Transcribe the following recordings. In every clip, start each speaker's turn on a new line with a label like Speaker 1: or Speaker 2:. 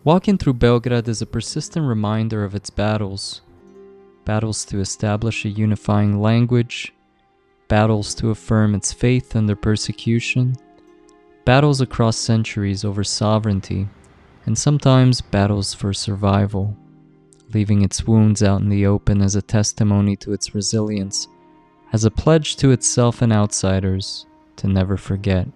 Speaker 1: Walking through Belgrade is a persistent reminder of its battles. Battles to establish a unifying language, battles to affirm its faith under persecution, battles across centuries over sovereignty, and sometimes battles for survival, leaving its wounds out in the open as a testimony to its resilience, as a pledge to itself and outsiders to never forget.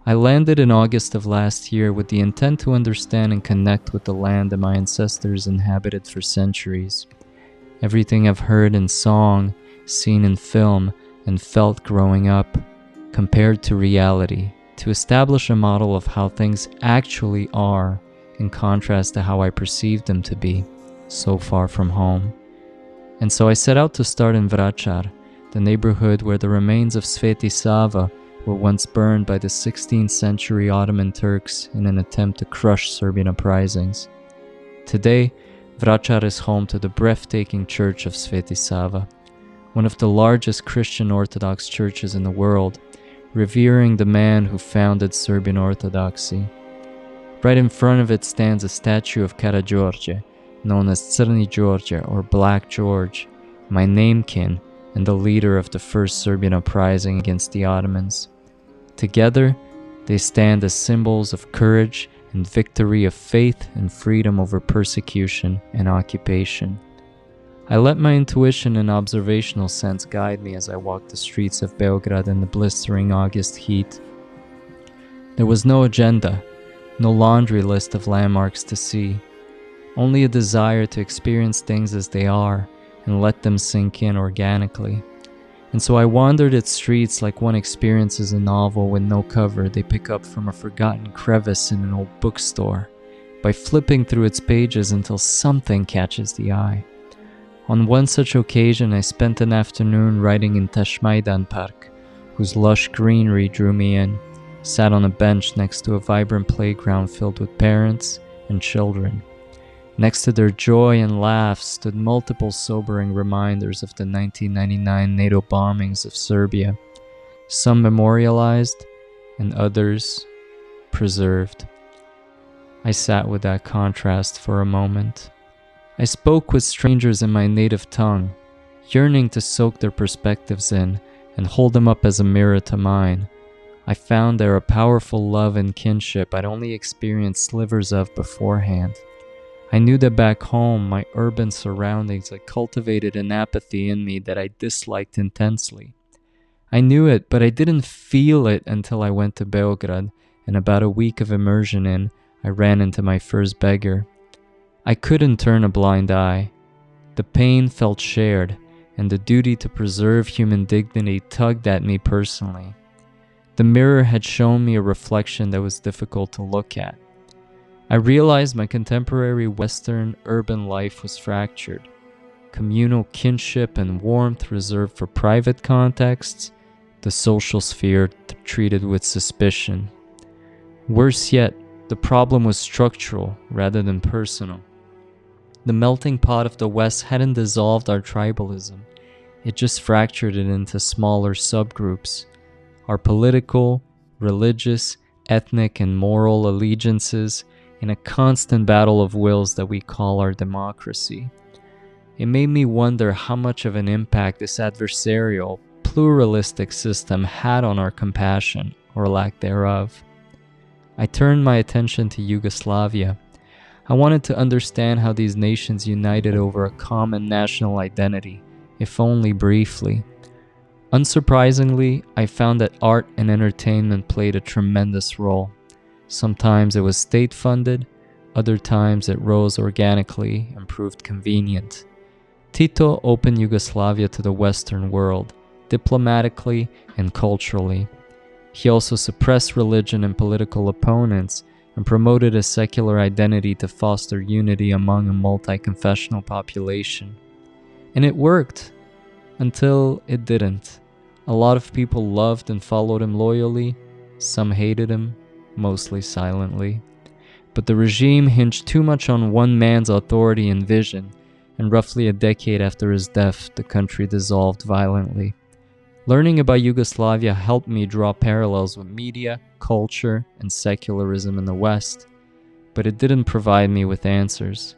Speaker 1: I landed in August of last year with the intent to understand and connect with the land that my ancestors inhabited for centuries. Everything I've heard in song, seen in film, and felt growing up, compared to reality, to establish a model of how things actually are in contrast to how I perceived them to be, so far from home. And so I set out to start in Vračar, the neighborhood where the remains of Sveti Sava were once burned by the 16th century Ottoman Turks in an attempt to crush Serbian uprisings. Today, Vračar is home to the breathtaking Church of Sveti Sava, one of the largest Christian Orthodox churches in the world, revering the man who founded Serbian Orthodoxy. Right in front of it stands a statue of Karađorđe, known as Crni Đorđe or Black George, my namekin and the leader of the first Serbian uprising against the Ottomans. Together, they stand as symbols of courage and victory of faith and freedom over persecution and occupation. I let my intuition and observational sense guide me as I walked the streets of Beograd in the blistering August heat. There was no agenda, no laundry list of landmarks to see, only a desire to experience things as they are and let them sink in organically. And so I wandered its streets like one experiences a novel with no cover they pick up from a forgotten crevice in an old bookstore, by flipping through its pages until something catches the eye. On one such occasion, I spent an afternoon riding in Tashmaidan Park, whose lush greenery drew me in, sat on a bench next to a vibrant playground filled with parents and children. Next to their joy and laughs stood multiple sobering reminders of the 1999 NATO bombings of Serbia, some memorialized and others preserved. I sat with that contrast for a moment. I spoke with strangers in my native tongue, yearning to soak their perspectives in and hold them up as a mirror to mine. I found there a powerful love and kinship I'd only experienced slivers of beforehand. I knew that back home, my urban surroundings had cultivated an apathy in me that I disliked intensely. I knew it, but I didn't feel it until I went to Beograd, and about a week of immersion in, I ran into my first beggar. I couldn't turn a blind eye. The pain felt shared, and the duty to preserve human dignity tugged at me personally. The mirror had shown me a reflection that was difficult to look at. I realized my contemporary Western urban life was fractured. Communal kinship and warmth reserved for private contexts, the social sphere treated with suspicion. Worse yet, the problem was structural rather than personal. The melting pot of the West hadn't dissolved our tribalism, it just fractured it into smaller subgroups. Our political, religious, ethnic, and moral allegiances in a constant battle of wills that we call our democracy. It made me wonder how much of an impact this adversarial, pluralistic system had on our compassion, or lack thereof. I turned my attention to Yugoslavia. I wanted to understand how these nations united over a common national identity, if only briefly. Unsurprisingly, I found that art and entertainment played a tremendous role. Sometimes it was state-funded, other times it rose organically and proved convenient. Tito opened Yugoslavia to the Western world, diplomatically and culturally. He also suppressed religion and political opponents and promoted a secular identity to foster unity among a multi-confessional population. And it worked, until it didn't. A lot of people loved and followed him loyally, some hated him, mostly silently. But the regime hinged too much on one man's authority and vision, and roughly a decade after his death, the country dissolved violently. Learning about Yugoslavia helped me draw parallels with media, culture, and secularism in the West. but it didn't provide me with answers.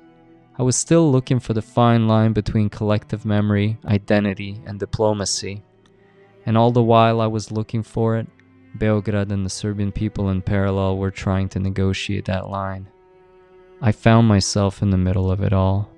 Speaker 1: I was still looking for the fine line between collective memory, identity, and diplomacy. And all the while I was looking for it, Beograd and the Serbian people in parallel were trying to negotiate that line. I found myself in the middle of it all.